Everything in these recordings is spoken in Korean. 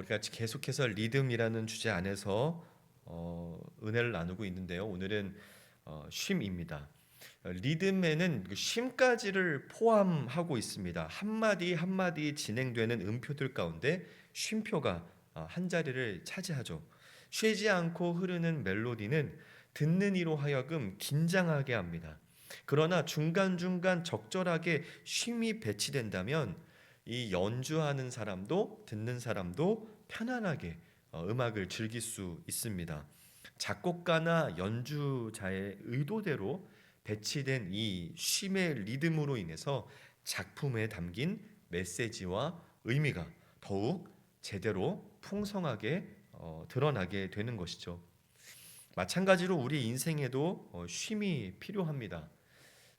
우리가 계속해서 리듬이라는 주제 안에서 은혜를 나누고 있는데요. 오늘은 쉼입니다. 리듬에는 그 쉼까지를 포함하고 있습니다. 한마디 한마디 진행되는 음표들 가운데 쉼표가 한 자리를 차지하죠. 쉬지 않고 흐르는 멜로디는 듣는 이로 하여금 긴장하게 합니다. 그러나 중간중간 적절하게 쉼이 배치된다면 이 연주하는 사람도 듣는 사람도 편안하게 음악을 즐길 수 있습니다. 작곡가나 연주자의 의도대로 배치된 이 쉼의 리듬으로 인해서 작품에 담긴 메시지와 의미가 더욱 제대로 풍성하게 드러나게 되는 것이죠. 마찬가지로 우리 인생에도 쉼이 필요합니다.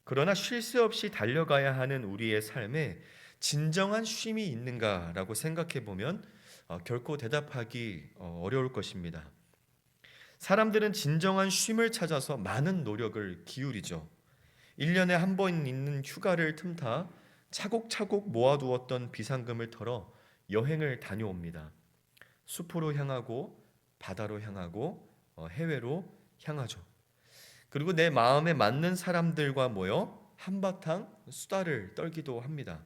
그러나 쉴 새 없이 달려가야 하는 우리의 삶에 진정한 쉼이 있는가라고 생각해 보면 결코 대답하기 어려울 것입니다. 사람들은 진정한 쉼을 찾아서 많은 노력을 기울이죠. 1년에 한 번 있는 휴가를 틈타 차곡차곡 모아두었던 비상금을 털어 여행을 다녀옵니다. 숲으로 향하고 바다로 향하고 해외로 향하죠. 그리고 내 마음에 맞는 사람들과 모여 한바탕 수다를 떨기도 합니다.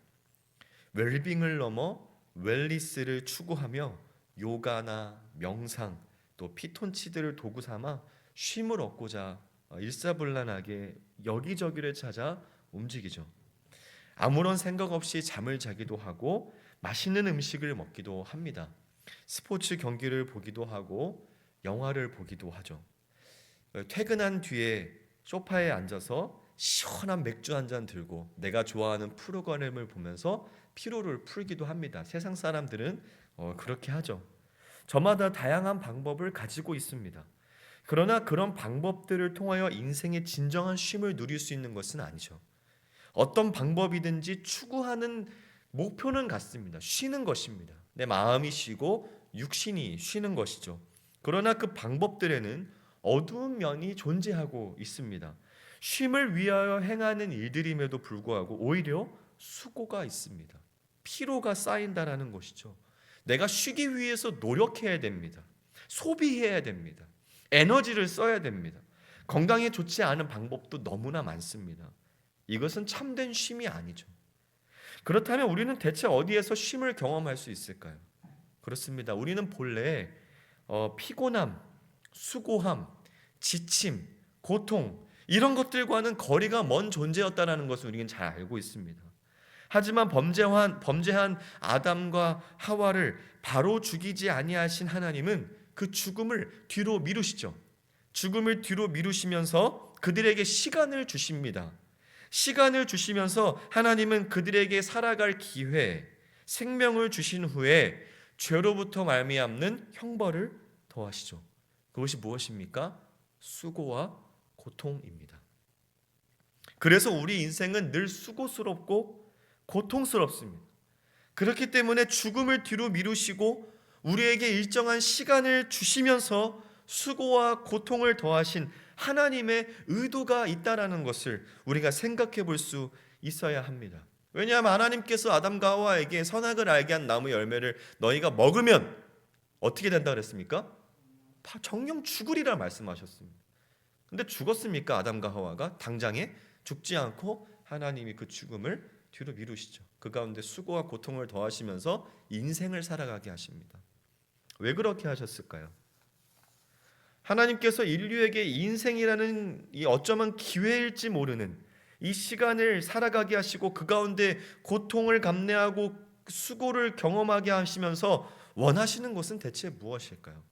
웰빙을 넘어 웰리스를 추구하며 요가나 명상 또 피톤치드를 도구 삼아 쉼을 얻고자 일사불란하게 여기저기를 찾아 움직이죠. 아무런 생각 없이 잠을 자기도 하고 맛있는 음식을 먹기도 합니다. 스포츠 경기를 보기도 하고 영화를 보기도 하죠. 퇴근한 뒤에 소파에 앉아서 시원한 맥주 한 잔 들고 내가 좋아하는 프로그램을 보면서 피로를 풀기도 합니다. 세상 사람들은 그렇게 하죠. 저마다 다양한 방법을 가지고 있습니다. 그러나 그런 방법들을 통하여 인생의 진정한 쉼을 누릴 수 있는 것은 아니죠. 어떤 방법이든지 추구하는 목표는 같습니다. 쉬는 것입니다. 내 마음이 쉬고 육신이 쉬는 것이죠. 그러나 그 방법들에는 어두운 면이 존재하고 있습니다. 쉼을 위하여 행하는 일들임에도 불구하고 오히려 수고가 있습니다. 피로가 쌓인다라는 것이죠. 내가 쉬기 위해서 노력해야 됩니다. 소비해야 됩니다. 에너지를 써야 됩니다. 건강에 좋지 않은 방법도 너무나 많습니다. 이것은 참된 쉼이 아니죠. 그렇다면 우리는 대체 어디에서 쉼을 경험할 수 있을까요? 그렇습니다. 우리는 본래 피곤함, 수고함, 지침, 고통 이런 것들과는 거리가 먼 존재였다는 것을 우리는 잘 알고 있습니다. 하지만 범죄한 아담과 하와를 바로 죽이지 아니하신 하나님은 그 죽음을 뒤로 미루시죠. 죽음을 뒤로 미루시면서 그들에게 시간을 주십니다. 시간을 주시면서 하나님은 그들에게 살아갈 기회, 생명을 주신 후에 죄로부터 말미암는 형벌을 더하시죠. 그것이 무엇입니까? 수고와 고통입니다. 그래서 우리 인생은 늘 수고스럽고 고통스럽습니다. 그렇기 때문에 죽음을 뒤로 미루시고 우리에게 일정한 시간을 주시면서 수고와 고통을 더하신 하나님의 의도가 있다라는 것을 우리가 생각해 볼 수 있어야 합니다. 왜냐하면 하나님께서 아담과 하와에게 선악을 알게 한 나무 열매를 너희가 먹으면 어떻게 된다 그랬습니까? 정령 죽으리라 말씀하셨습니다. 근데 죽었습니까? 아담과 하와가 당장에 죽지 않고 하나님이 그 죽음을 뒤로 미루시죠. 그 가운데 수고와 고통을 더하시면서 인생을 살아가게 하십니다. 왜 그렇게 하셨을까요? 하나님께서 인류에게 인생이라는 이 어쩌면 기회일지 모르는 이 시간을 살아가게 하시고 그 가운데 고통을 감내하고 수고를 경험하게 하시면서 원하시는 것은 대체 무엇일까요?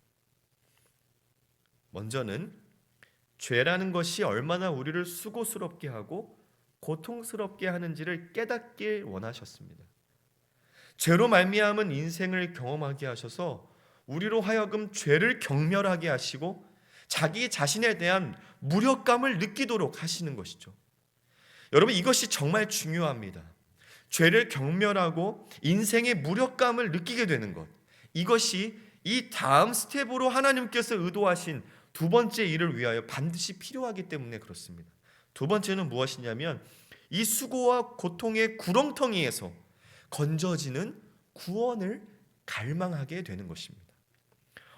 먼저는 죄라는 것이 얼마나 우리를 수고스럽게 하고 고통스럽게 하는지를 깨닫길 원하셨습니다. 죄로 말미암은 인생을 경험하게 하셔서 우리로 하여금 죄를 경멸하게 하시고 자기 자신에 대한 무력감을 느끼도록 하시는 것이죠. 여러분, 이것이 정말 중요합니다. 죄를 경멸하고 인생의 무력감을 느끼게 되는 것, 이것이 이 다음 스텝으로 하나님께서 의도하신 두 번째 일을 위하여 반드시 필요하기 때문에 그렇습니다. 두 번째는 무엇이냐면 이 수고와 고통의 구렁텅이에서 건져지는 구원을 갈망하게 되는 것입니다.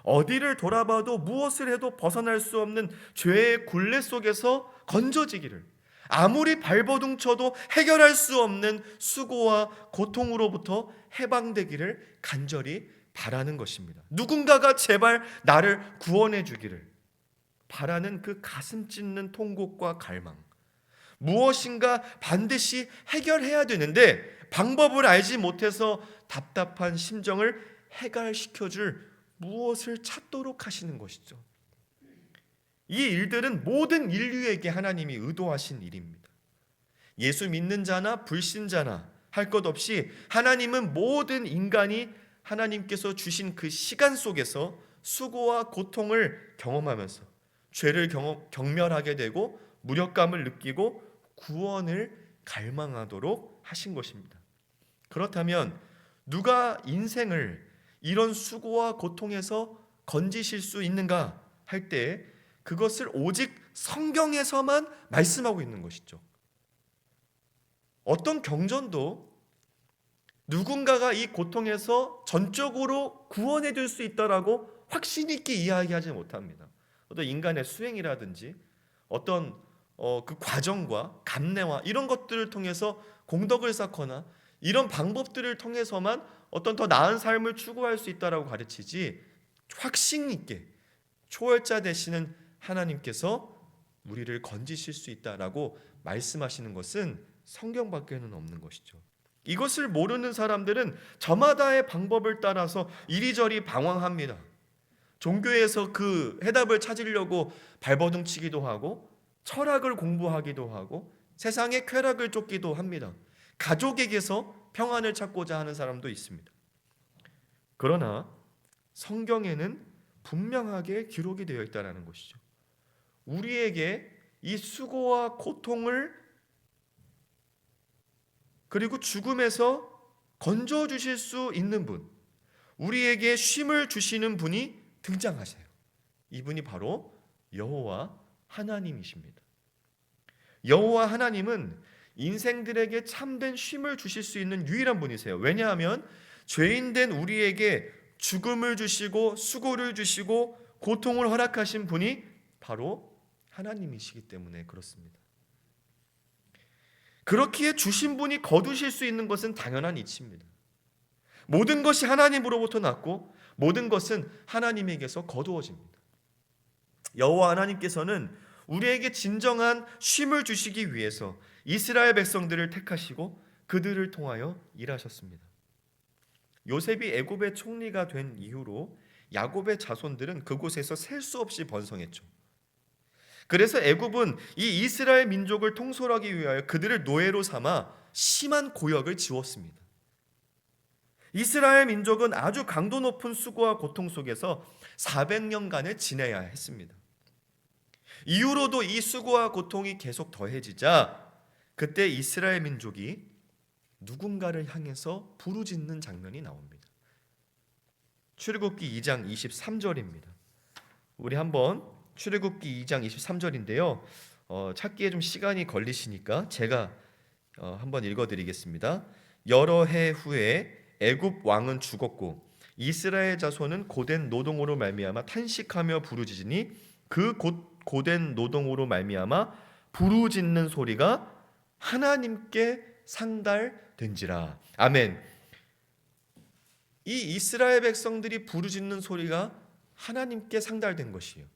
어디를 돌아봐도 무엇을 해도 벗어날 수 없는 죄의 굴레 속에서 건져지기를, 아무리 발버둥 쳐도 해결할 수 없는 수고와 고통으로부터 해방되기를 간절히 바라는 것입니다. 누군가가 제발 나를 구원해 주기를 바라는 그 가슴 찢는 통곡과 갈망. 무엇인가 반드시 해결해야 되는데 방법을 알지 못해서 답답한 심정을 해결시켜줄 무엇을 찾도록 하시는 것이죠. 이 일들은 모든 인류에게 하나님이 의도하신 일입니다. 예수 믿는 자나 불신자나 할 것 없이 하나님은 모든 인간이 하나님께서 주신 그 시간 속에서 수고와 고통을 경험하면서 죄를 경멸하게 되고 무력감을 느끼고 구원을 갈망하도록 하신 것입니다. 그렇다면 누가 인생을 이런 수고와 고통에서 건지실 수 있는가 할 때 그것을 오직 성경에서만 말씀하고 있는 것이죠. 어떤 경전도 누군가가 이 고통에서 전적으로 구원해 줄 수 있다라고 확신 있게 이야기하지 못합니다. 어떤 인간의 수행이라든지 어떤 그 과정과 감내와 이런 것들을 통해서 공덕을 쌓거나 이런 방법들을 통해서만 어떤 더 나은 삶을 추구할 수 있다라고 가르치지, 확신 있게 초월자 되시는 하나님께서 우리를 건지실 수 있다라고 말씀하시는 것은 성경밖에는 없는 것이죠. 이것을 모르는 사람들은 저마다의 방법을 따라서 이리저리 방황합니다. 종교에서 그 해답을 찾으려고 발버둥 치기도 하고 철학을 공부하기도 하고 세상의 쾌락을 쫓기도 합니다. 가족에게서 평안을 찾고자 하는 사람도 있습니다. 그러나 성경에는 분명하게 기록이 되어 있다는 것이죠. 우리에게 이 수고와 고통을 그리고 죽음에서 건져주실 수 있는 분, 우리에게 쉼을 주시는 분이 등장하세요. 이분이 바로 여호와 하나님이십니다. 여호와 하나님은 인생들에게 참된 쉼을 주실 수 있는 유일한 분이세요. 왜냐하면 죄인된 우리에게 죽음을 주시고 수고를 주시고 고통을 허락하신 분이 바로 하나님이시기 때문에 그렇습니다. 그렇기에 주신 분이 거두실 수 있는 것은 당연한 이치입니다. 모든 것이 하나님으로부터 났고 모든 것은 하나님에게서 거두어집니다. 여호와 하나님께서는 우리에게 진정한 쉼을 주시기 위해서 이스라엘 백성들을 택하시고 그들을 통하여 일하셨습니다. 요셉이 애굽의 총리가 된 이후로 야곱의 자손들은 그곳에서 셀 수 없이 번성했죠. 그래서 애굽은 이 이스라엘 민족을 통솔하기 위하여 그들을 노예로 삼아 심한 고역을 지웠습니다. 이스라엘 민족은 아주 강도 높은 수고와 고통 속에서 400년간을 지내야 했습니다. 이후로도 이 수고와 고통이 계속 더해지자 그때 이스라엘 민족이 누군가를 향해서 부르짖는 장면이 나옵니다. 출애굽기 2장 23절입니다. 우리 한번 출애굽기 2장 23절인데요. 찾기에 좀 시간이 걸리시니까 제가 한번 읽어드리겠습니다. 여러 해 후에 애굽 왕은 죽었고 이스라엘 자손은 고된 노동으로 말미암아 탄식하며 부르짖으니 그 고된 노동으로 말미암아 부르짖는 소리가 하나님께 상달된지라. 아멘. 이 이스라엘 백성들이 부르짖는 소리가 하나님께 상달된 것이에요.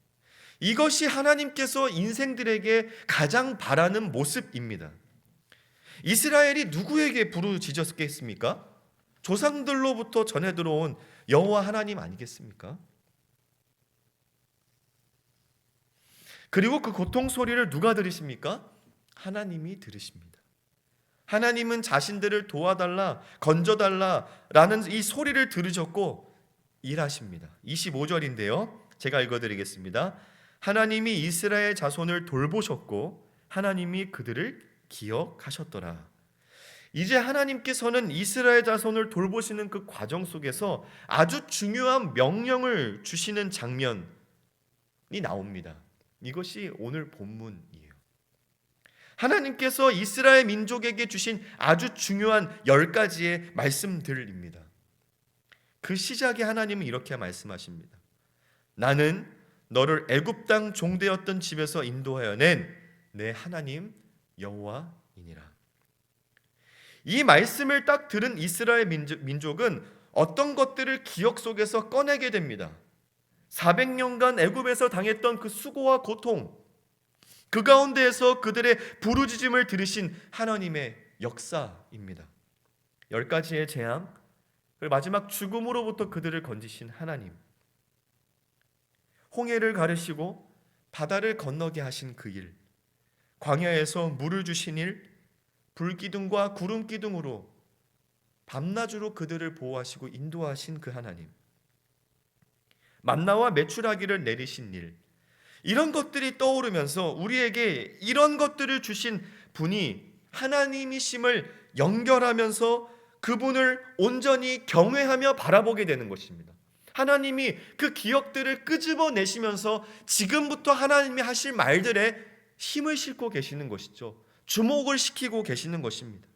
이것이 하나님께서 인생들에게 가장 바라는 모습입니다. 이스라엘이 누구에게 부르짖었겠습니까? 조상들로부터 전해 들어온 여호와 하나님 아니겠습니까? 그리고 그 고통 소리를 누가 들으십니까? 하나님이 들으십니다. 하나님은 자신들을 도와달라, 건져달라라는 이 소리를 들으셨고 일하십니다. 25절인데요. 제가 읽어드리겠습니다. 하나님이 이스라엘 자손을 돌보셨고 하나님이 그들을 기억하셨더라. 이제 하나님께서는 이스라엘 자손을 돌보시는 그 과정 속에서 아주 중요한 명령을 주시는 장면이 나옵니다. 이것이 오늘 본문이에요. 하나님께서 이스라엘 민족에게 주신 아주 중요한 10가지의 말씀들입니다. 그 시작에 하나님은 이렇게 말씀하십니다. 나는 너를 애굽 땅 종되었던 집에서 인도하여 낸 내 하나님 여호와이니라. 이 말씀을 딱 들은 이스라엘 민족은 어떤 것들을 기억 속에서 꺼내게 됩니다. 400년간 애굽에서 당했던 그 수고와 고통, 그 가운데에서 그들의 부르짖음을 들으신 하나님의 역사입니다. 10가지의 재앙, 그리고 마지막 죽음으로부터 그들을 건지신 하나님, 홍해를 가르시고 바다를 건너게 하신 그 일, 광야에서 물을 주신 일, 불기둥과 구름기둥으로 밤낮으로 그들을 보호하시고 인도하신 그 하나님, 만나와 메추라기를 내리신 일, 이런 것들이 떠오르면서 우리에게 이런 것들을 주신 분이 하나님이심을 연결하면서 그분을 온전히 경외하며 바라보게 되는 것입니다. 하나님이 그 기억들을 끄집어내시면서 지금부터 하나님이 하실 말들에 힘을 싣고 계시는 것이죠. 주목을 시키고 계시는 것입니다.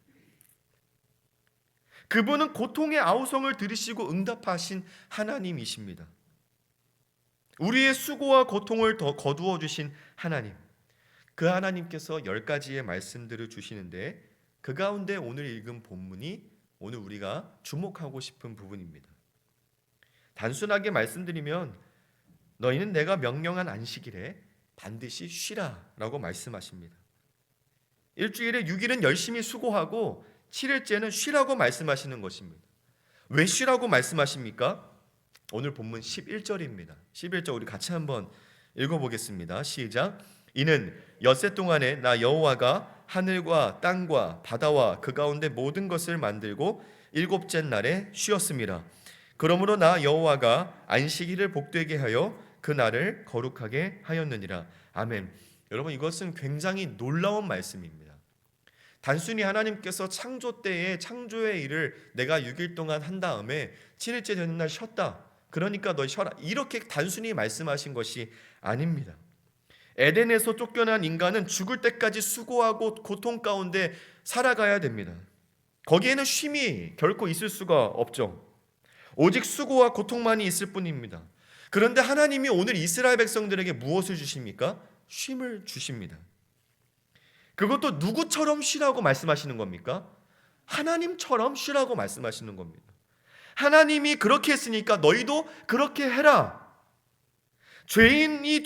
그분은 고통의 아우성을 들으시고 응답하신 하나님이십니다. 우리의 수고와 고통을 더 거두어 주신 하나님, 그 하나님께서 10가지의 말씀들을 주시는데 그 가운데 오늘 읽은 본문이 오늘 우리가 주목하고 싶은 부분입니다. 단순하게 말씀드리면 너희는 내가 명령한 안식일에 반드시 쉬라 라고 말씀하십니다. 일주일에 6일은 열심히 수고하고 7일째는 쉬라고 말씀하시는 것입니다. 왜 쉬라고 말씀하십니까? 오늘 본문 11절입니다. 11절 우리 같이 한번 읽어보겠습니다. 시작. 이는 엿새 동안에 나 여호와가 하늘과 땅과 바다와 그 가운데 모든 것을 만들고 일곱째 날에 쉬었습니다. 그러므로 나 여호와가 안식일을 복되게 하여 그 날을 거룩하게 하였느니라. 아멘. 여러분, 이것은 굉장히 놀라운 말씀입니다. 단순히 하나님께서 창조 때에 창조의 일을 내가 6일 동안 한 다음에 7일째 되는 날 쉬었다, 그러니까 너 쉬어라, 이렇게 단순히 말씀하신 것이 아닙니다. 에덴에서 쫓겨난 인간은 죽을 때까지 수고하고 고통 가운데 살아가야 됩니다. 거기에는 쉼이 결코 있을 수가 없죠. 오직 수고와 고통만이 있을 뿐입니다. 그런데 하나님이 오늘 이스라엘 백성들에게 무엇을 주십니까? 쉼을 주십니다. 그것도 누구처럼 쉬라고 말씀하시는 겁니까? 하나님처럼 쉬라고 말씀하시는 겁니다. 하나님이 그렇게 했으니까 너희도 그렇게 해라. 죄인이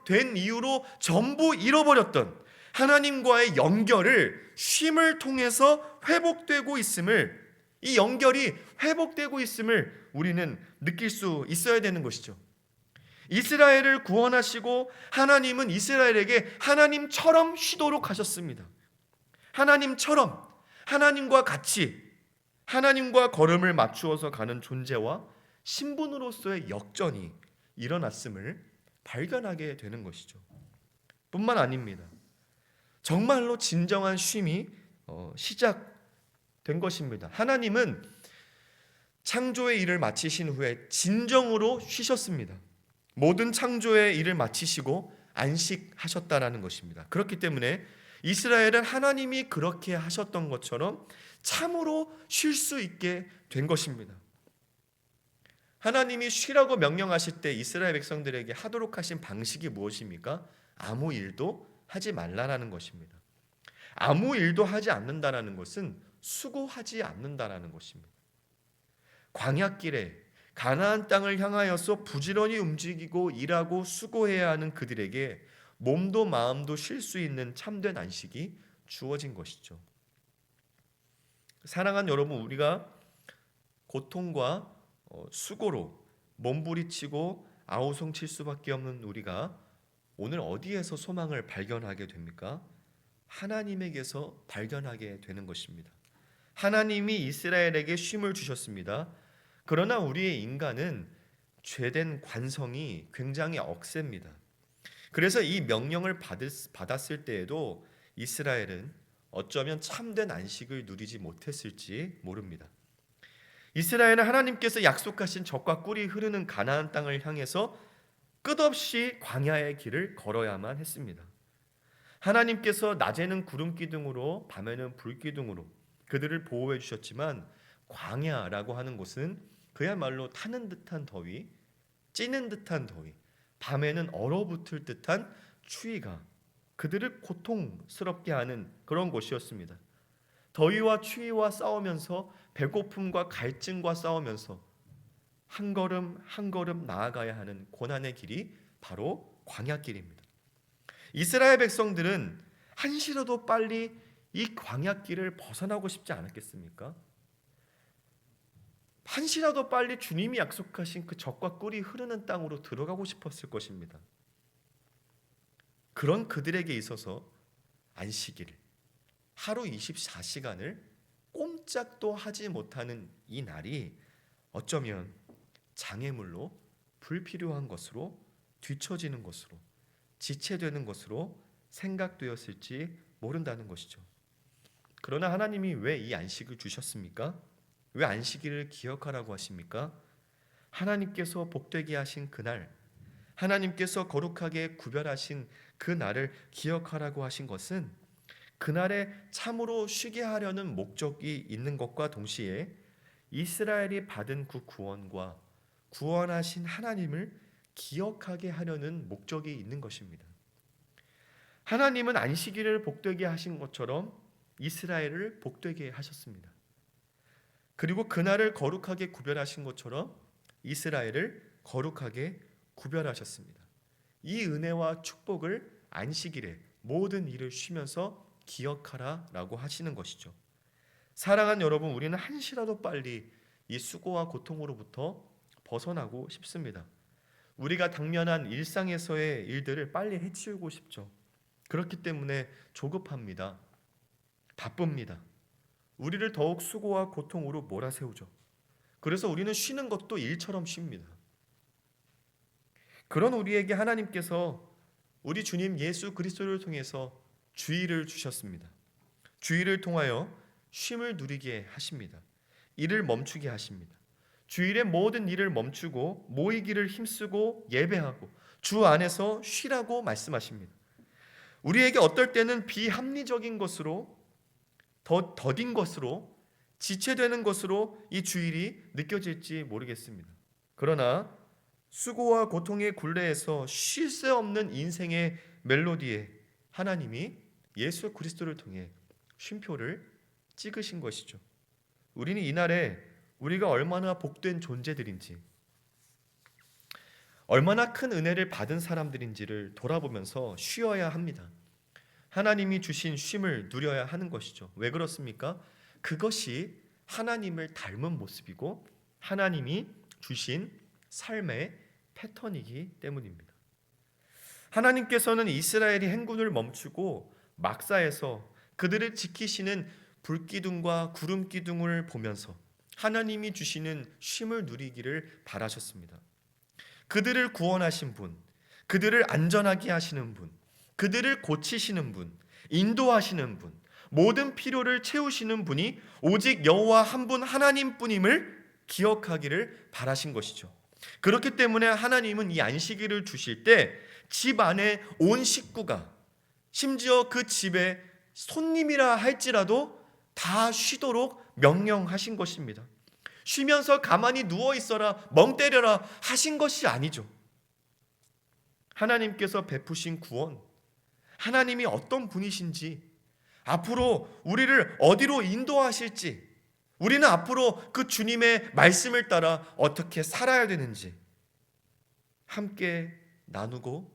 된 이후로 전부 잃어버렸던 하나님과의 연결을 쉼을 통해서 회복되고 있음을, 이 연결이 회복되고 있음을 우리는 느낄 수 있어야 되는 것이죠. 이스라엘을 구원하시고 하나님은 이스라엘에게 하나님처럼 쉬도록 하셨습니다. 하나님처럼, 하나님과 같이, 하나님과 걸음을 맞추어서 가는 존재와 신분으로서의 역전이 일어났음을 발견하게 되는 것이죠. 뿐만 아닙니다. 정말로 진정한 쉼이 시작된 것입니다. 하나님은 창조의 일을 마치신 후에 진정으로 쉬셨습니다. 모든 창조의 일을 마치시고 안식하셨다라는 것입니다. 그렇기 때문에 이스라엘은 하나님이 그렇게 하셨던 것처럼 참으로 쉴 수 있게 된 것입니다. 하나님이 쉬라고 명령하실 때 이스라엘 백성들에게 하도록 하신 방식이 무엇입니까? 아무 일도 하지 말라라는 것입니다. 아무 일도 하지 않는다라는 것은 수고하지 않는다라는 것입니다. 광야길에 가나안 땅을 향하여서 부지런히 움직이고 일하고 수고해야 하는 그들에게 몸도 마음도 쉴 수 있는 참된 안식이 주어진 것이죠. 사랑하는 여러분, 우리가 고통과 수고로 몸부리치고 아우성칠 수밖에 없는 우리가 오늘 어디에서 소망을 발견하게 됩니까? 하나님에게서 발견하게 되는 것입니다. 하나님이 이스라엘에게 쉼을 주셨습니다. 그러나 우리의 인간은 죄된 관성이 굉장히 억셉니다. 그래서 이 명령을 받았을 때에도 이스라엘은 어쩌면 참된 안식을 누리지 못했을지 모릅니다. 이스라엘은 하나님께서 약속하신 젖과 꿀이 흐르는 가나안 땅을 향해서 끝없이 광야의 길을 걸어야만 했습니다. 하나님께서 낮에는 구름 기둥으로 밤에는 불 기둥으로 그들을 보호해 주셨지만 광야라고 하는 곳은 그야말로 타는 듯한 더위, 찌는 듯한 더위, 밤에는 얼어붙을 듯한 추위가 그들을 고통스럽게 하는 그런 곳이었습니다. 더위와 추위와 싸우면서 배고픔과 갈증과 싸우면서 한 걸음 한 걸음 나아가야 하는 고난의 길이 바로 광야길입니다. 이스라엘 백성들은 한시라도 빨리 이 광야길을 벗어나고 싶지 않았겠습니까? 한시라도 빨리 주님이 약속하신 그 젖과 꿀이 흐르는 땅으로 들어가고 싶었을 것입니다. 그런 그들에게 있어서 안식일, 하루 24시간을 꼼짝도 하지 못하는 이 날이 어쩌면 장애물로, 불필요한 것으로, 뒤처지는 것으로, 지체되는 것으로 생각되었을지 모른다는 것이죠. 그러나 하나님이 왜 이 안식을 주셨습니까? 왜 안식일을 기억하라고 하십니까? 하나님께서 복되게 하신 그날, 하나님께서 거룩하게 구별하신 그 날을 기억하라고 하신 것은 그날에 참으로 쉬게 하려는 목적이 있는 것과 동시에 이스라엘이 받은 그 구원과 구원하신 하나님을 기억하게 하려는 목적이 있는 것입니다. 하나님은 안식일을 복되게 하신 것처럼 이스라엘을 복되게 하셨습니다. 그리고 그날을 거룩하게 구별하신 것처럼 이스라엘을 거룩하게 구별하셨습니다. 이 은혜와 축복을 안식일에 모든 일을 쉬면서 기억하라라고 하시는 것이죠. 사랑하는 여러분, 우리는 한시라도 빨리 이 수고와 고통으로부터 벗어나고 싶습니다. 우리가 당면한 일상에서의 일들을 빨리 해치우고 싶죠. 그렇기 때문에 조급합니다. 바쁩니다. 우리를 더욱 수고와 고통으로 몰아세우죠. 그래서 우리는 쉬는 것도 일처럼 쉽니다. 그런 우리에게 하나님께서 우리 주님 예수 그리스도를 통해서 주의를 주셨습니다. 주의를 통하여 쉼을 누리게 하십니다. 일을 멈추게 하십니다. 주일의 모든 일을 멈추고 모이기를 힘쓰고 예배하고 주 안에서 쉬라고 말씀하십니다. 우리에게 어떨 때는 비합리적인 것으로 더딘 것으로 지체되는 것으로 이 주일이 느껴질지 모르겠습니다. 그러나 수고와 고통의 굴레에서 쉴 새 없는 인생의 멜로디에 하나님이 예수 그리스도를 통해 쉼표를 찍으신 것이죠. 우리는 이날에 우리가 얼마나 복된 존재들인지, 얼마나 큰 은혜를 받은 사람들인지를 돌아보면서 쉬어야 합니다. 하나님이 주신 쉼을 누려야 하는 것이죠. 왜 그렇습니까? 그것이 하나님을 닮은 모습이고 하나님이 주신 삶의 패턴이기 때문입니다. 하나님께서는 이스라엘이 행군을 멈추고 막사에서 그들을 지키시는 불기둥과 구름기둥을 보면서 하나님이 주시는 쉼을 누리기를 바라셨습니다. 그들을 구원하신 분, 그들을 안전하게 하시는 분, 그들을 고치시는 분, 인도하시는 분, 모든 필요를 채우시는 분이 오직 여호와 한 분 하나님뿐임을 기억하기를 바라신 것이죠. 그렇기 때문에 하나님은 이 안식일을 주실 때 집 안에 온 식구가, 심지어 그 집에 손님이라 할지라도 다 쉬도록 명령하신 것입니다. 쉬면서 가만히 누워 있어라, 멍 때려라 하신 것이 아니죠. 하나님께서 베푸신 구원, 하나님이 어떤 분이신지, 앞으로 우리를 어디로 인도하실지, 우리는 앞으로 그 주님의 말씀을 따라 어떻게 살아야 되는지 함께 나누고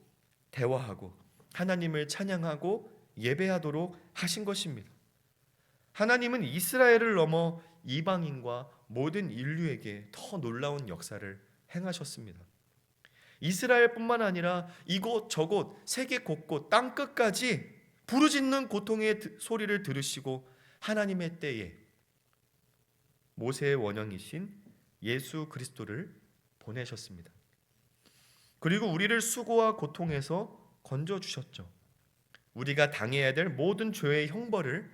대화하고 하나님을 찬양하고 예배하도록 하신 것입니다. 하나님은 이스라엘을 넘어 이방인과 모든 인류에게 더 놀라운 역사를 행하셨습니다. 이스라엘뿐만 아니라 이곳 저곳 세계 곳곳 땅 끝까지 부르짖는 고통의 소리를 들으시고 하나님의 때에 모세의 원형이신 예수 그리스도를 보내셨습니다. 그리고 우리를 수고와 고통에서 건져주셨죠. 우리가 당해야 될 모든 죄의 형벌을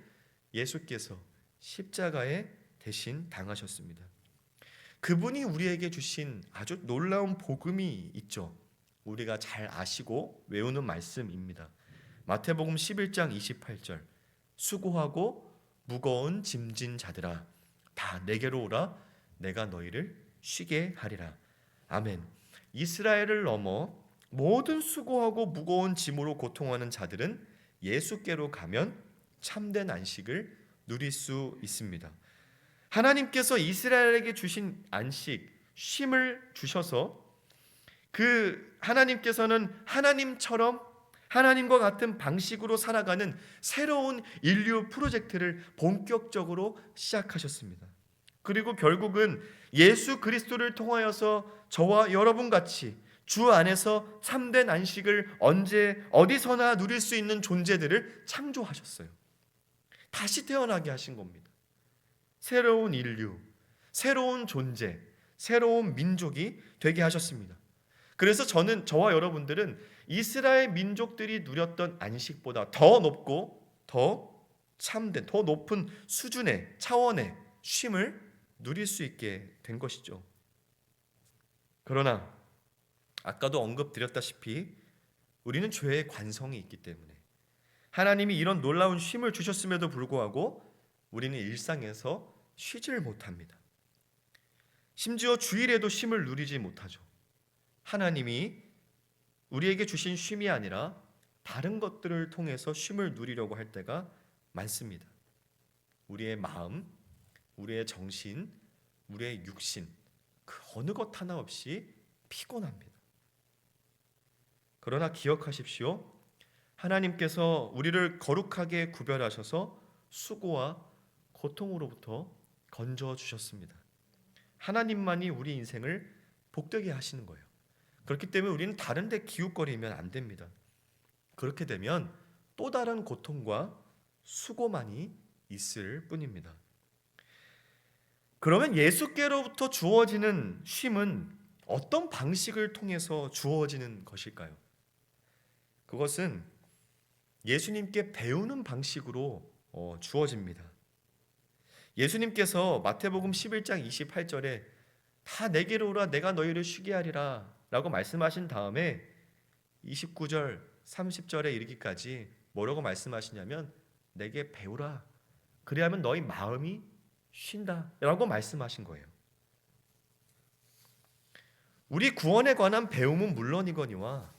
예수께서 십자가에 대신 당하셨습니다. 그분이 우리에게 주신 아주 놀라운 복음이 있죠. 우리가 잘 아시고 외우는 말씀입니다. 마태복음 11장 28절, 수고하고 무거운 짐진 자들아 다 내게로 오라, 내가 너희를 쉬게 하리라. 아멘. 이스라엘을 넘어 모든 수고하고 무거운 짐으로 고통하는 자들은 예수께로 가면 참된 안식을 누릴 수 있습니다. 하나님께서 이스라엘에게 주신 안식, 쉼을 주셔서 그 하나님께서는 하나님처럼 하나님과 같은 방식으로 살아가는 새로운 인류 프로젝트를 본격적으로 시작하셨습니다. 그리고 결국은 예수 그리스도를 통하여서 저와 여러분 같이 주 안에서 참된 안식을 언제 어디서나 누릴 수 있는 존재들을 창조하셨어요. 다시 태어나게 하신 겁니다. 새로운 인류, 새로운 존재, 새로운 민족이 되게 하셨습니다. 그래서 저와 여러분들은 이스라엘 민족들이 누렸던 안식보다 더 높고 더 참된, 더 높은 수준의 차원의 쉼을 누릴 수 있게 된 것이죠. 그러나 아까도 언급드렸다시피 우리는 죄의 관성이 있기 때문에 하나님이 이런 놀라운 쉼을 주셨음에도 불구하고 우리는 일상에서 쉬질 못합니다. 심지어 주일에도 쉼을 누리지 못하죠. 하나님이 우리에게 주신 쉼이 아니라 다른 것들을 통해서 쉼을 누리려고 할 때가 많습니다. 우리의 마음, 우리의 정신, 우리의 육신, 그 어느 것 하나 없이 피곤합니다. 그러나 기억하십시오. 하나님께서 우리를 거룩하게 구별하셔서 수고와 고통으로부터 건져 주셨습니다. 하나님만이 우리 인생을 복되게 하시는 거예요. 그렇기 때문에 우리는 다른 데 기웃거리면 안 됩니다. 그렇게 되면 또 다른 고통과 수고만이 있을 뿐입니다. 그러면 예수께로부터 주어지는 쉼은 어떤 방식을 통해서 주어지는 것일까요? 그것은 예수님께 배우는 방식으로 주어집니다. 예수님께서 마태복음 11장 28절에 다 내게로 오라 내가 너희를 쉬게 하리라 라고 말씀하신 다음에 29절 30절에 이르기까지 뭐라고 말씀하시냐면 내게 배우라 그리하면 너희 마음이 쉰다 라고 말씀하신 거예요. 우리 구원에 관한 배움은 물론이거니와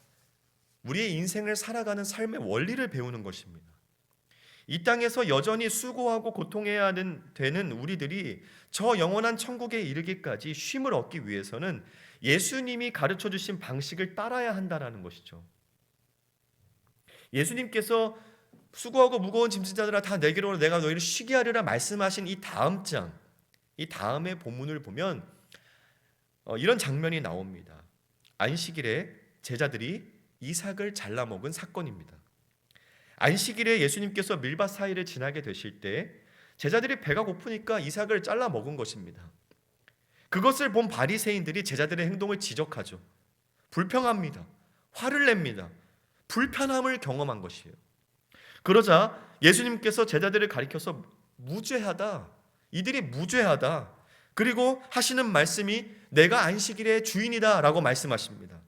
우리의 인생을 살아가는 삶의 원리를 배우는 것입니다. 이 땅에서 여전히 수고하고 고통해야 되는 우리들이 저 영원한 천국에 이르기까지 쉼을 얻기 위해서는 예수님이 가르쳐 주신 방식을 따라야 한다는 것이죠. 예수님께서 수고하고 무거운 짐진 자들아 다 내게로 오라 내가 너희를 쉬게 하리라 말씀하신 이 다음 장, 이 다음의 본문을 보면 이런 장면이 나옵니다. 안식일에 제자들이 이삭을 잘라 먹은 사건입니다. 안식일에 예수님께서 밀밭 사이를 지나게 되실 때 제자들이 배가 고프니까 이삭을 잘라 먹은 것입니다. 그것을 본 바리새인들이 제자들의 행동을 지적하죠. 불평합니다. 화를 냅니다. 불편함을 경험한 것이에요. 그러자 예수님께서 제자들을 가리켜서 무죄하다. 이들이 무죄하다. 그리고 하시는 말씀이 내가 안식일의 주인이다 라고 말씀하십니다.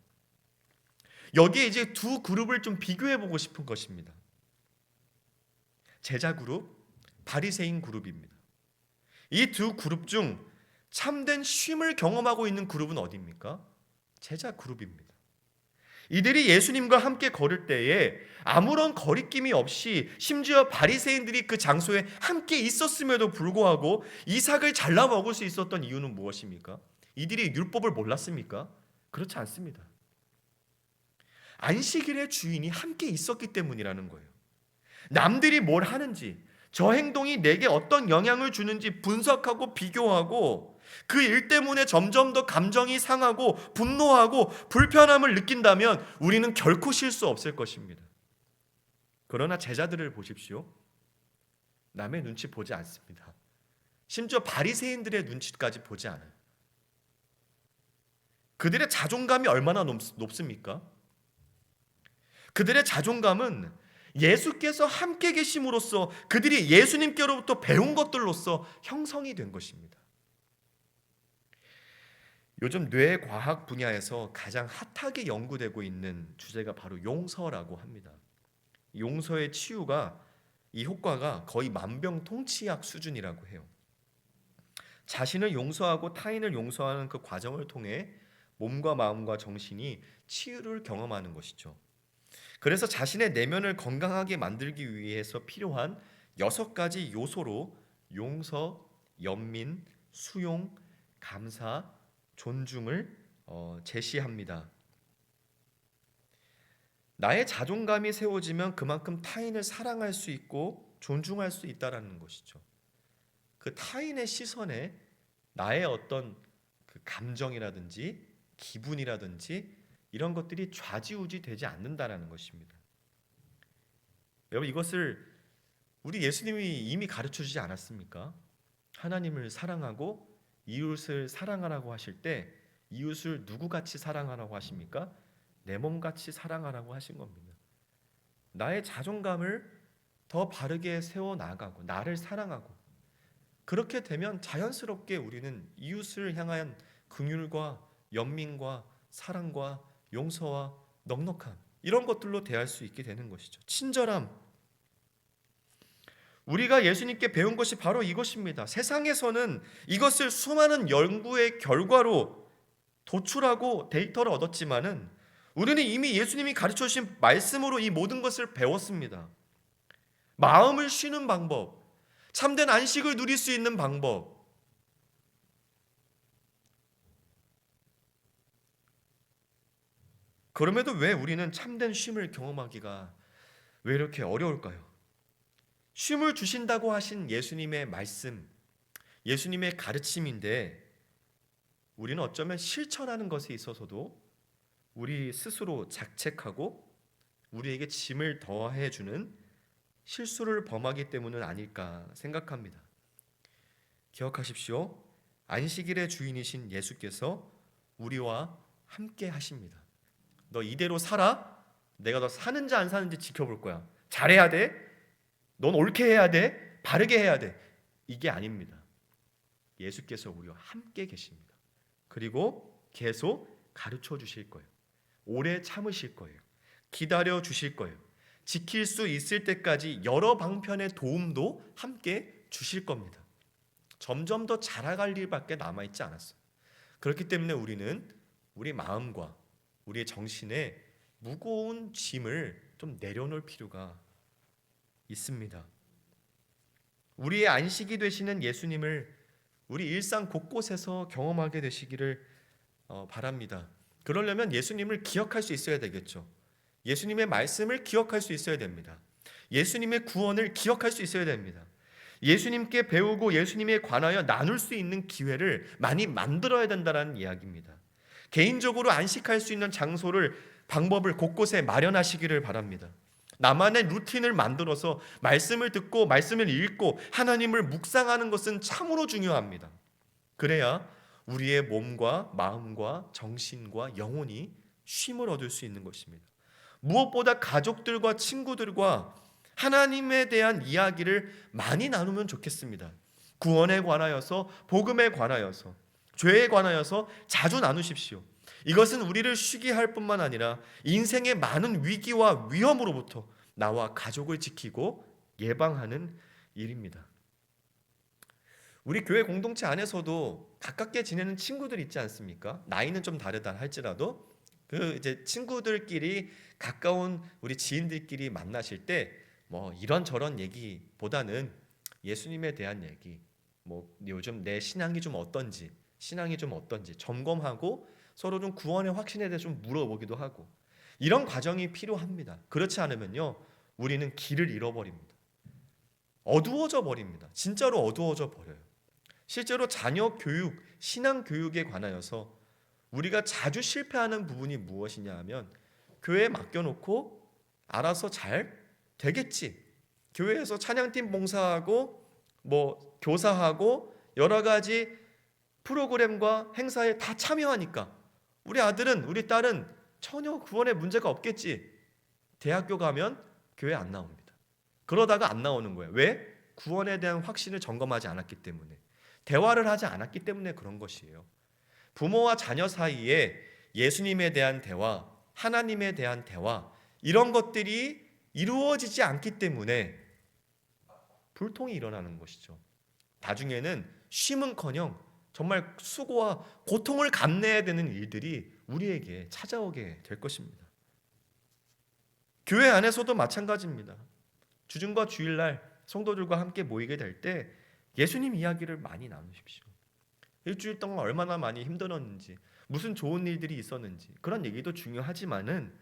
여기에 이제 두 그룹을 좀 비교해 보고 싶은 것입니다. 제자 그룹, 바리새인 그룹입니다. 이 두 그룹 중 참된 쉼을 경험하고 있는 그룹은 어디입니까? 제자 그룹입니다. 이들이 예수님과 함께 걸을 때에 아무런 거리낌이 없이 심지어 바리새인들이 그 장소에 함께 있었음에도 불구하고 이삭을 잘라 먹을 수 있었던 이유는 무엇입니까? 이들이 율법을 몰랐습니까? 그렇지 않습니다. 안식일의 주인이 함께 있었기 때문이라는 거예요. 남들이 뭘 하는지, 저 행동이 내게 어떤 영향을 주는지 분석하고 비교하고 그 일 때문에 점점 더 감정이 상하고 분노하고 불편함을 느낀다면 우리는 결코 쉴 수 없을 것입니다. 그러나 제자들을 보십시오. 남의 눈치 보지 않습니다. 심지어 바리새인들의 눈치까지 보지 않아요. 그들의 자존감이 얼마나 높습니까? 그들의 자존감은 예수께서 함께 계심으로써 그들이 예수님께로부터 배운 것들로서 형성이 된 것입니다. 요즘 뇌과학 분야에서 가장 핫하게 연구되고 있는 주제가 바로 용서라고 합니다. 용서의 치유가 이 효과가 거의 만병통치약 수준이라고 해요. 자신을 용서하고 타인을 용서하는 그 과정을 통해 몸과 마음과 정신이 치유를 경험하는 것이죠. 그래서 자신의 내면을 건강하게 만들기 위해서 필요한 6가지 요소로 용서, 연민, 수용, 감사, 존중을 제시합니다. 나의 자존감이 세워지면 그만큼 타인을 사랑할 수 있고 존중할 수 있다라는 것이죠. 그 타인의 시선에 나의 어떤 그 감정이라든지 기분이라든지 이런 것들이 좌지우지 되지 않는다라는 것입니다. 여러분, 이것을 우리 예수님이 이미 가르쳐 주지 않았습니까? 하나님을 사랑하고 이웃을 사랑하라고 하실 때 이웃을 누구같이 사랑하라고 하십니까? 내 몸같이 사랑하라고 하신 겁니다. 나의 자존감을 더 바르게 세워나가고 나를 사랑하고, 그렇게 되면 자연스럽게 우리는 이웃을 향한 긍휼과 연민과 사랑과 용서와 넉넉함, 이런 것들로 대할 수 있게 되는 것이죠. 친절함. 우리가 예수님께 배운 것이 바로 이것입니다. 세상에서는 이것을 수많은 연구의 결과로 도출하고 데이터를 얻었지만은 우리는 이미 예수님이 가르쳐 주신 말씀으로 이 모든 것을 배웠습니다. 마음을 쉬는 방법, 참된 안식을 누릴 수 있는 방법. 그럼에도 왜 우리는 참된 쉼을 경험하기가 왜 이렇게 어려울까요? 쉼을 주신다고 하신 예수님의 말씀, 예수님의 가르침인데 우리는 어쩌면 실천하는 것에 있어서도 우리 스스로 자책하고 우리에게 짐을 더해주는 실수를 범하기 때문은 아닐까 생각합니다. 기억하십시오. 안식일의 주인이신 예수께서 우리와 함께 하십니다. 너 이대로 살아? 내가 너 사는지 안 사는지 지켜볼 거야. 잘해야 돼? 넌 옳게 해야 돼? 바르게 해야 돼? 이게 아닙니다. 예수께서 우리와 함께 계십니다. 그리고 계속 가르쳐 주실 거예요. 오래 참으실 거예요. 기다려 주실 거예요. 지킬 수 있을 때까지 여러 방편의 도움도 함께 주실 겁니다. 점점 더 자라갈 일밖에 남아있지 않았어요. 그렇기 때문에 우리는 우리 마음과 우리의 정신에 무거운 짐을 좀 내려놓을 필요가 있습니다. 우리의 안식이 되시는 예수님을 우리 일상 곳곳에서 경험하게 되시기를 바랍니다. 그러려면 예수님을 기억할 수 있어야 되겠죠. 예수님의 말씀을 기억할 수 있어야 됩니다. 예수님의 구원을 기억할 수 있어야 됩니다. 예수님께 배우고 예수님에 관하여 나눌 수 있는 기회를 많이 만들어야 된다는 이야기입니다. 개인적으로 안식할 수 있는 장소를, 방법을 곳곳에 마련하시기를 바랍니다. 나만의 루틴을 만들어서 말씀을 듣고 말씀을 읽고 하나님을 묵상하는 것은 참으로 중요합니다. 그래야 우리의 몸과 마음과 정신과 영혼이 쉼을 얻을 수 있는 것입니다. 무엇보다 가족들과 친구들과 하나님에 대한 이야기를 많이 나누면 좋겠습니다. 구원에 관하여서, 복음에 관하여서, 죄에 관하여서 자주 나누십시오. 이것은 우리를 쉬게 할 뿐만 아니라 인생의 많은 위기와 위험으로부터 나와 가족을 지키고 예방하는 일입니다. 우리 교회 공동체 안에서도 가깝게 지내는 친구들 있지 않습니까? 나이는 좀 다르다 할지라도 그 이제 친구들끼리, 가까운 우리 지인들끼리 만나실 때 뭐 이런저런 얘기보다는 예수님에 대한 얘기, 뭐 요즘 내 신앙이 좀 어떤지 점검하고 서로 좀 구원의 확신에 대해 좀 물어보기도 하고, 이런 과정이 필요합니다. 그렇지 않으면요, 우리는 길을 잃어버립니다. 어두워져 버립니다. 진짜로 어두워져 버려요. 실제로 자녀 교육, 신앙 교육에 관하여서 우리가 자주 실패하는 부분이 무엇이냐 하면, 교회에 맡겨놓고 알아서 잘 되겠지, 교회에서 찬양팀 봉사하고 뭐 교사하고 여러 가지 프로그램과 행사에 다 참여하니까 우리 아들은, 우리 딸은 전혀 구원에 문제가 없겠지. 대학교 가면 교회 안 나옵니다. 그러다가 안 나오는 거예요. 왜? 구원에 대한 확신을 점검하지 않았기 때문에, 대화를 하지 않았기 때문에 그런 것이에요. 부모와 자녀 사이에 예수님에 대한 대화, 하나님에 대한 대화, 이런 것들이 이루어지지 않기 때문에 불통이 일어나는 것이죠. 나중에는 쉼은커녕 정말 수고와 고통을 감내해야 되는 일들이 우리에게 찾아오게 될 것입니다. 교회 안에서도 마찬가지입니다. 주중과 주일날 성도들과 함께 모이게 될 때 예수님 이야기를 많이 나누십시오. 일주일 동안 얼마나 많이 힘들었는지, 무슨 좋은 일들이 있었는지 그런 얘기도 중요하지만은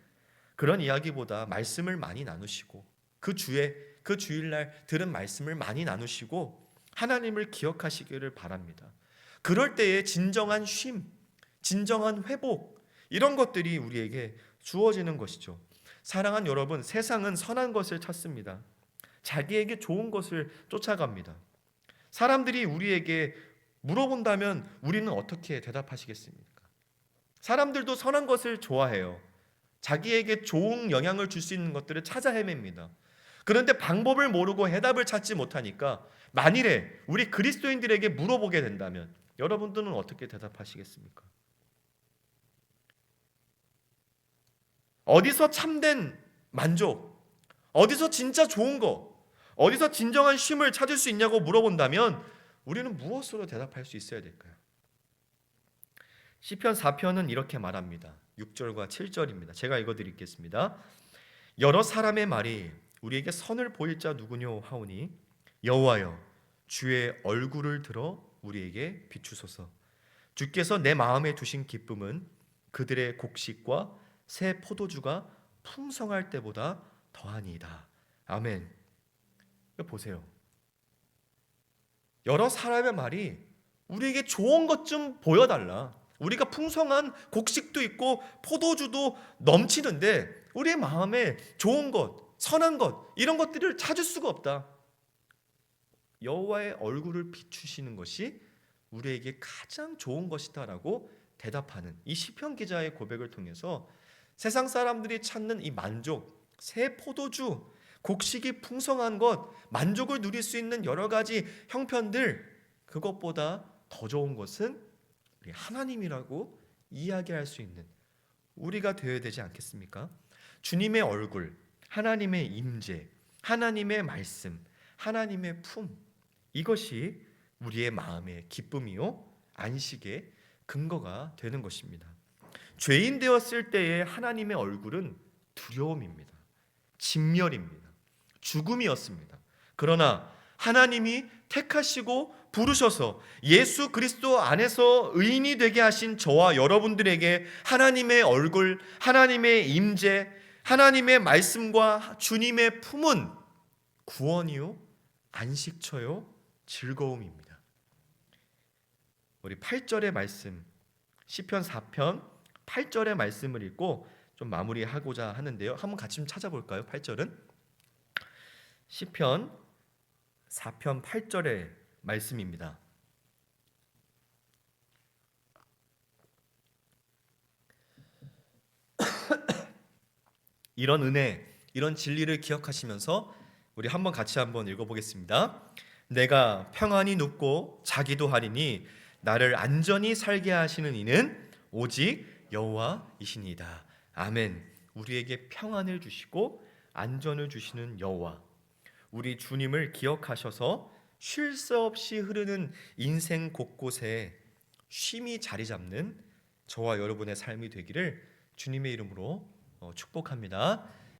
그런 이야기보다 말씀을 많이 나누시고 그 주일날 들은 말씀을 많이 나누시고 하나님을 기억하시기를 바랍니다. 그럴 때에 진정한 쉼, 진정한 회복 이런 것들이 우리에게 주어지는 것이죠. 사랑하는 여러분, 세상은 선한 것을 찾습니다. 자기에게 좋은 것을 쫓아갑니다. 사람들이 우리에게 물어본다면 우리는 어떻게 대답하시겠습니까? 사람들도 선한 것을 좋아해요. 자기에게 좋은 영향을 줄 수 있는 것들을 찾아 헤맵니다. 그런데 방법을 모르고 해답을 찾지 못하니까 만일에 우리 그리스도인들에게 물어보게 된다면 여러분들은 어떻게 대답하시겠습니까? 어디서 참된 만족, 어디서 진짜 좋은 거, 어디서 진정한 쉼을 찾을 수 있냐고 물어본다면 우리는 무엇으로 대답할 수 있어야 될까요? 시편 4편은 이렇게 말합니다. 6절과 7절입니다. 제가 읽어드리겠습니다. 여러 사람의 말이 우리에게 선을 보일 자 누구뇨 하오니 여호와여 주의 얼굴을 들어 우리에게 비추소서. 주께서 내 마음에 두신 기쁨은 그들의 곡식과 새 포도주가 풍성할 때보다 더하니이다. 아멘. 보세요. 여러 사람의 말이 우리에게 좋은 것 좀 보여달라. 우리가 풍성한 곡식도 있고 포도주도 넘치는데 우리의 마음에 좋은 것, 선한 것 이런 것들을 찾을 수가 없다. 여호와의 얼굴을 비추시는 것이 우리에게 가장 좋은 것이다라고 대답하는 이 시편 기자의 고백을 통해서 세상 사람들이 찾는 이 만족, 새 포도주, 곡식이 풍성한 것, 만족을 누릴 수 있는 여러 가지 형편들, 그것보다 더 좋은 것은 우리 하나님이라고 이야기할 수 있는 우리가 되어야 되지 않겠습니까? 주님의 얼굴, 하나님의 임재, 하나님의 말씀, 하나님의 품, 이것이 우리의 마음의 기쁨이요 안식의 근거가 되는 것입니다. 죄인 되었을 때의 하나님의 얼굴은 두려움입니다. 진멸입니다. 죽음이었습니다. 그러나 하나님이 택하시고 부르셔서 예수 그리스도 안에서 의인이 되게 하신 저와 여러분들에게 하나님의 얼굴, 하나님의 임재, 하나님의 말씀과 주님의 품은 구원이요, 안식처요, 즐거움입니다. 우리 8절의 말씀, 시편 4편 8절의 말씀을 읽고 좀 마무리하고자 하는데요. 한번 같이 좀 찾아볼까요? 8절은 시편 4편 8절의 말씀입니다. 이런 은혜, 이런 진리를 기억하시면서 우리 한번 같이 한번 읽어보겠습니다. 내가 평안히 눕고 자기도 하리니 나를 안전히 살게 하시는 이는 오직 여호와이시니이다. 아멘. 우리에게 평안을 주시고 안전을 주시는 여호와, 우리 주님을 기억하셔서 쉴 새 없이 흐르는 인생 곳곳에 쉼이 자리 잡는 저와 여러분의 삶이 되기를 주님의 이름으로 축복합니다.